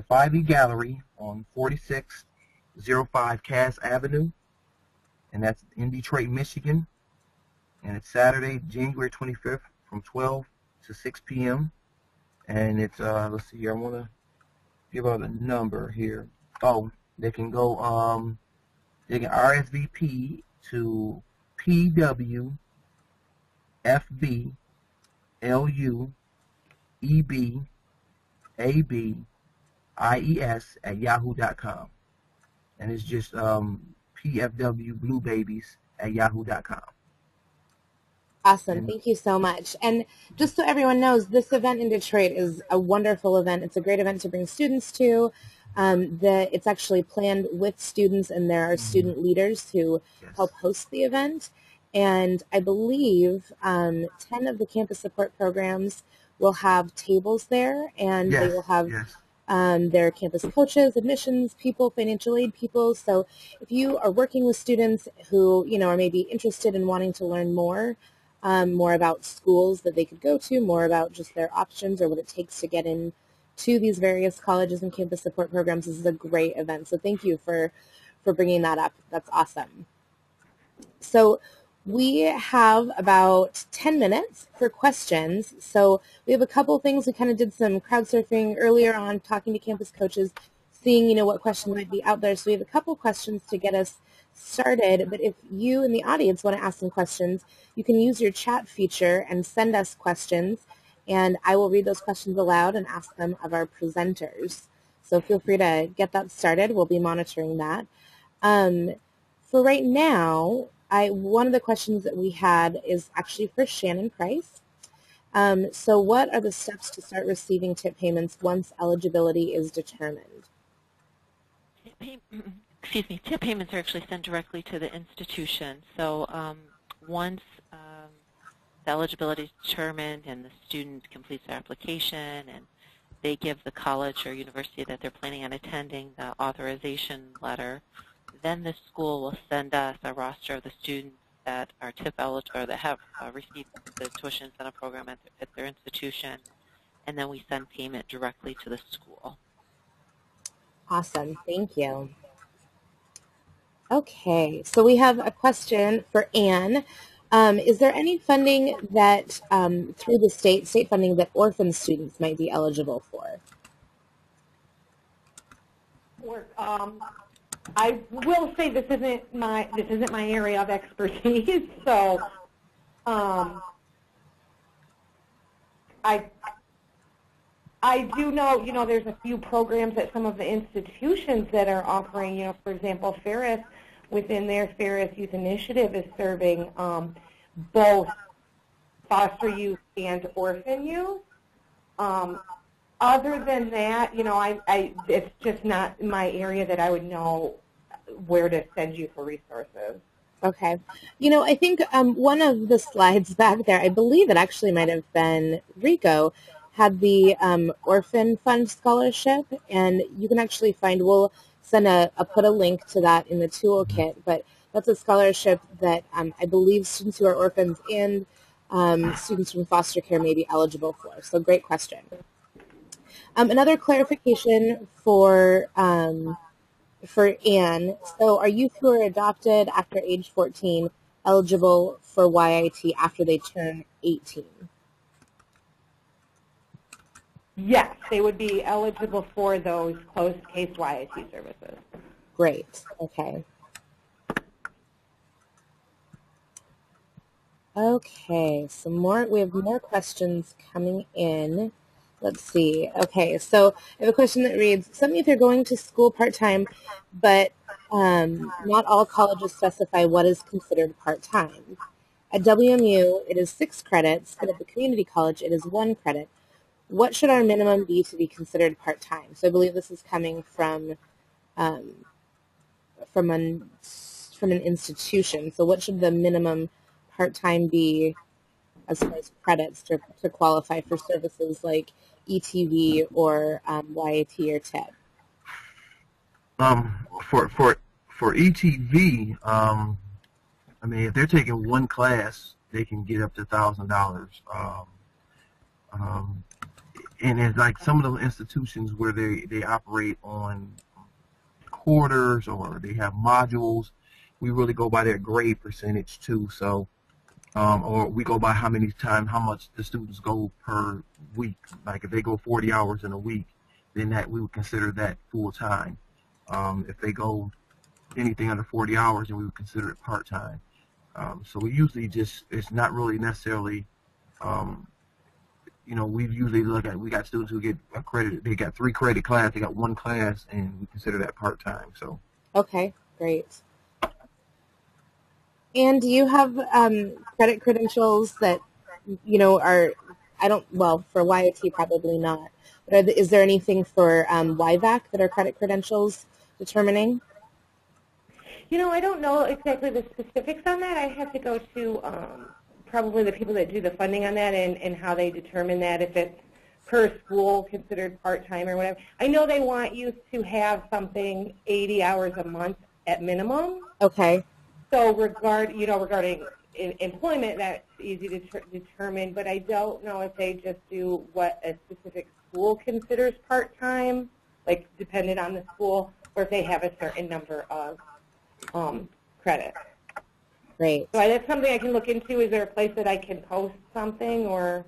5E Gallery on 4605 Cass Avenue, and that's in Detroit, Michigan. And it's Saturday, January 25th from 12 to 6 p.m. And it's, let's see here, I want to give out a number here. Oh, they can go, they can RSVP to pwfbluebabies@yahoo.com. And it's just pfwbluebabies@yahoo.com. Awesome. Thank you so much. And just so everyone knows, this event in Detroit is a wonderful event. It's a great event to bring students to. It's actually planned with students, and there are student leaders who help host the event. And I believe 10 of the campus support programs will have tables there, and they will have their campus coaches, admissions people, financial aid people. So if you are working with students who are maybe interested in wanting to learn more about schools that they could go to, more about just their options or what it takes to get into these various colleges and campus support programs, this is a great event. So thank you for bringing that up. That's awesome. So we have about 10 minutes for questions. So we have a couple things. We kind of did some crowd surfing earlier on, talking to campus coaches, seeing what questions might be out there. So we have a couple questions to get us started, but if you in the audience want to ask some questions, you can use your chat feature and send us questions, and I will read those questions aloud and ask them of our presenters. So feel free to get that started. We'll be monitoring that. For right now, one of the questions that we had is actually for Shannon Price. So what are the steps to start receiving tip payments once eligibility is determined? Tip payments are actually sent directly to the institution. So once the eligibility is determined and the student completes their application and they give the college or university that they're planning on attending the authorization letter, then the school will send us a roster of the students that are tip eligible or that have received the tuition incentive program at their institution, and then we send payment directly to the school. Awesome. Thank you. Okay, so we have a question for Anne. Is there any funding that, through the state funding, that orphan students might be eligible for? I will say this isn't my area of expertise, so I do know, there's a few programs at some of the institutions that are offering, for example, Ferris, within their Ferris Youth Initiative is serving both foster youth and orphan youth. Other than that, you know, it's just not my area that I would know where to send you for resources. Okay. You know, I think one of the slides back there, I believe it actually might have been Rico, had the Orphan Fund Scholarship, and you can actually find, we'll send put a link to that in the toolkit, but that's a scholarship that I believe students who are orphans and students from foster care may be eligible for. So great question. Another clarification for Anne. So are youth who are adopted after age 14 eligible for YIT after they turn 18? Yes, they would be eligible for those closed case YIT services. Great. Okay. Okay, we have more questions coming in. Let's see. Okay, so I have a question that reads, some youth are going to school part-time, but not all colleges specify what is considered part-time. At WMU, it is 6 credits, but at the community college, it is 1 credit. What should our minimum be to be considered part-time? So I believe this is coming from an institution. So what should the minimum part-time be as far as credits to qualify for services like ETV or YAT or TED? For ETV, I mean, if they're taking 1 class, they can get up to $1,000. And it's like some of the institutions where they operate on quarters or they have modules, we really go by their grade percentage too. So, or we go by how much the students go per week. Like if they go 40 hours in a week, then we would consider that full time. If they go anything under 40 hours, then we would consider it part time. So we usually it's not really necessarily, you know, we usually we got students who get accredited. They got 3 credit class, they got 1 class, and we consider that part time. So. Okay, great. And do you have credit credentials that, you know, for YIT probably not, but is there anything for YVAC that are credit credentials determining? You know, I don't know exactly the specifics on that. I have to go to probably the people that do the funding on that and how they determine that, if it's per school considered part-time or whatever. I know they want you to have something 80 hours a month at minimum. Okay. So regarding employment, that's easy to determine, but I don't know if they just do what a specific school considers part-time, like dependent on the school, or if they have a certain number of credits. Great. So that's something I can look into. Is there a place that I can post something, or?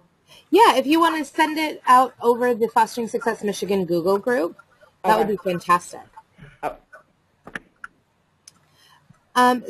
Yeah, if you want to send it out over the Fostering Success Michigan Google group, that would be fantastic.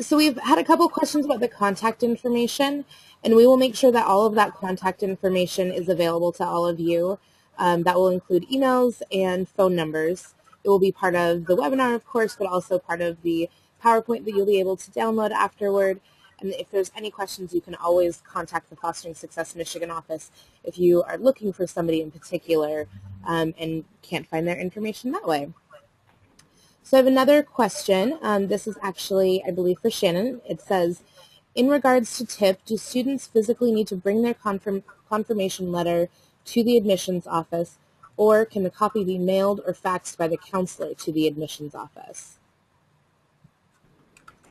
So we've had a couple questions about the contact information, and we will make sure that all of that contact information is available to all of you. That will include emails and phone numbers. It will be part of the webinar, of course, but also part of the PowerPoint that you'll be able to download afterward. And if there's any questions, you can always contact the Fostering Success Michigan office if you are looking for somebody in particular and can't find their information that way. So I have another question. This is actually, I believe, for Shannon. It says, in regards to TIP, do students physically need to bring their confirmation letter to the admissions office, or can the copy be mailed or faxed by the counselor to the admissions office?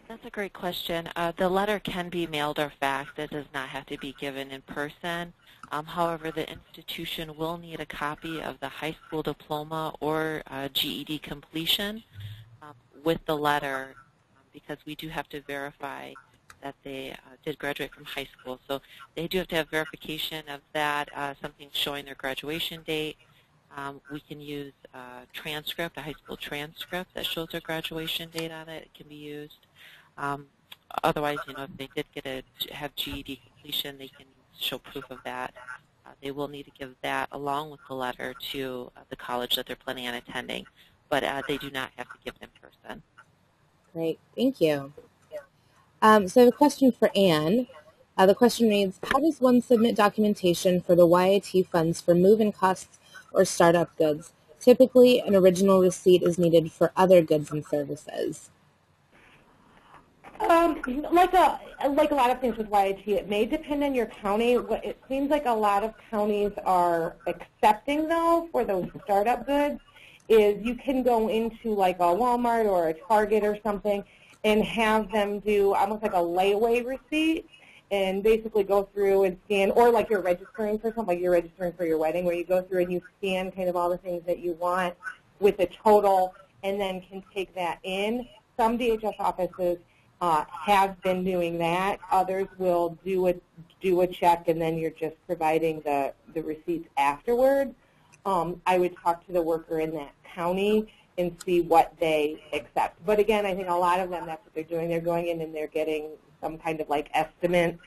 That's a great question. The letter can be mailed or faxed. It does not have to be given in person. However, the institution will need a copy of the high school diploma or GED completion with the letter, because we do have to verify that they did graduate from high school. So they do have to have verification of that, something showing their graduation date. We can use a transcript, a high school transcript that shows their graduation date on it. It can be used. Otherwise, you know, if they did have GED completion, they can show proof of that. They will need to give that along with the letter to the college that they're planning on attending, but they do not have to give it in person. Great, thank you. So I have a question for Anne. The question reads, how does one submit documentation for the YAT funds for move-in costs or startup goods? Typically, an original receipt is needed for other goods and services. Like a lot of things with YAT, it may depend on your county. It seems like a lot of counties are accepting, though, for those startup goods, is you can go into like a Walmart or a Target or something and have them do almost like a layaway receipt and basically go through and scan, or like you're registering for something, like you're registering for your wedding, where you go through and you scan kind of all the things that you want with a total and then can take that in. Some DHS offices have been doing that. Others will do a check and then you're just providing the receipts afterwards. I would talk to the worker in that county and see what they accept. But again, I think a lot of them, that's what they're doing. They're going in and they're getting some kind of like estimate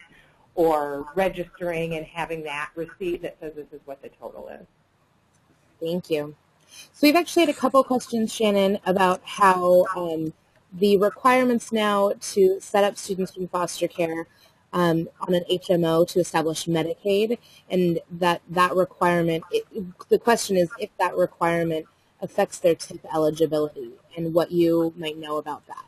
or registering and having that receipt that says this is what the total is. Thank you. So we've actually had a couple questions, Shannon, about how the requirements now to set up students in foster care on an HMO to establish Medicaid, and that requirement, the question is if that requirement affects their TIP eligibility and what you might know about that.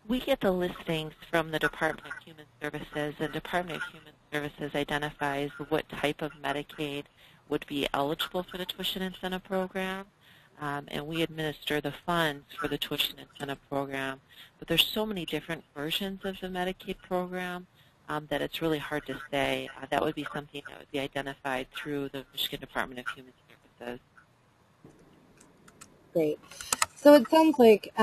We get the listings from the Department of Human Services, and Department of Human Services identifies what type of Medicaid would be eligible for the tuition incentive program, and we administer the funds for the tuition incentive program. But there's so many different versions of the Medicaid program that it's really hard to say. That would be something that would be identified through the Michigan Department of Human Services. Great. So it sounds like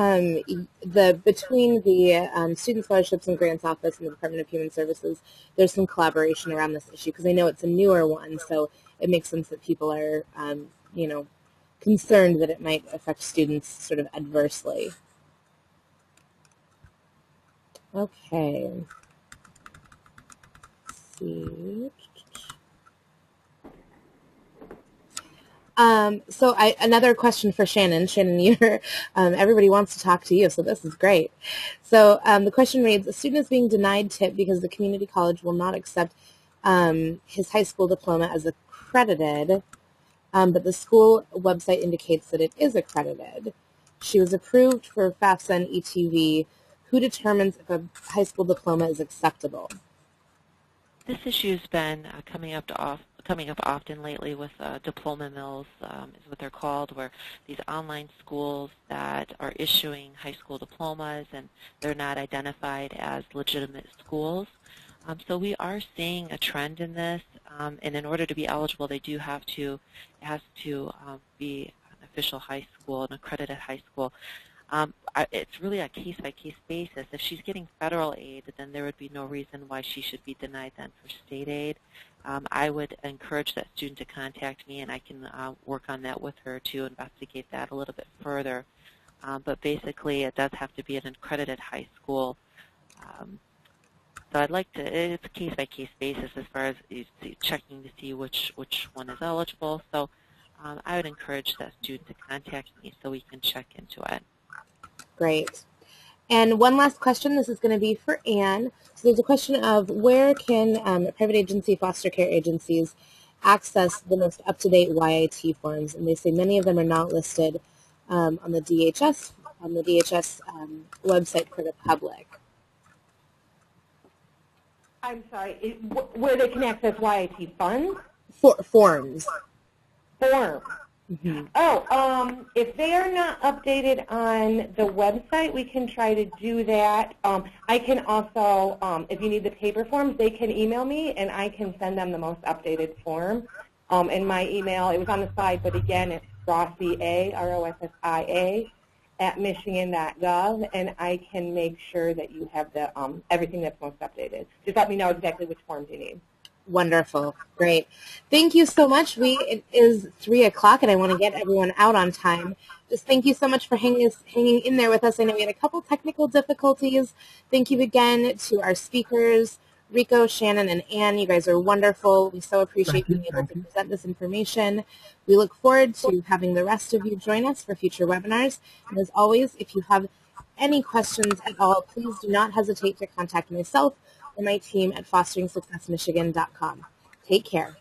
between the Student Scholarships and Grants Office and the Department of Human Services, there's some collaboration around this issue, because I know it's a newer one, so it makes sense that people are, concerned that it might affect students sort of adversely. Okay. Let's see. So another question for Shannon. Shannon, you're, everybody wants to talk to you, so this is great. So the question reads, a student is being denied TIP because the community college will not accept his high school diploma as accredited, but the school website indicates that it is accredited. She was approved for FAFSA and ETV. Who determines if a high school diploma is acceptable? This issue's been coming up often lately with diploma mills, is what they're called, where these online schools that are issuing high school diplomas and they're not identified as legitimate schools. So we are seeing a trend in this, and in order to be eligible, they do have to, it has to be an official high school, an accredited high school. It's really a case-by-case basis. If she's getting federal aid, then there would be no reason why she should be denied then for state aid. I would encourage that student to contact me, and I can work on that with her to investigate that a little bit further. But basically, it does have to be an accredited high school. So I'd like to, it's a case-by-case basis as far as checking to see which one is eligible. So I would encourage that student to contact me so we can check into it. Great. And one last question. This is going to be for Anne. So there's a question of where can private agency foster care agencies access the most up-to-date YAT forms? And they say many of them are not listed on the DHS website for the public. I'm sorry, where they can access YAT funds? Forms. Forms. Mm-hmm. Oh, if they are not updated on the website, we can try to do that. I can also, if you need the paper forms, they can email me, and I can send them the most updated form. And my email, it was on the slide, but again, it's Rossia, R-O-S-S-I-A, at michigan.gov, and I can make sure that you have the everything that's most updated. Just let me know exactly which forms you need. Wonderful. Great. Thank you so much. It is 3 o'clock, and I want to get everyone out on time. Just thank you so much for hanging in there with us. I know we had a couple technical difficulties. Thank you again to our speakers, Rico, Shannon, and Anne. You guys are wonderful. We so appreciate being able to present this information. We look forward to having the rest of you join us for future webinars. And as always, if you have any questions at all, please do not hesitate to contact myself or my team at fosteringsuccessmichigan.com. Take care.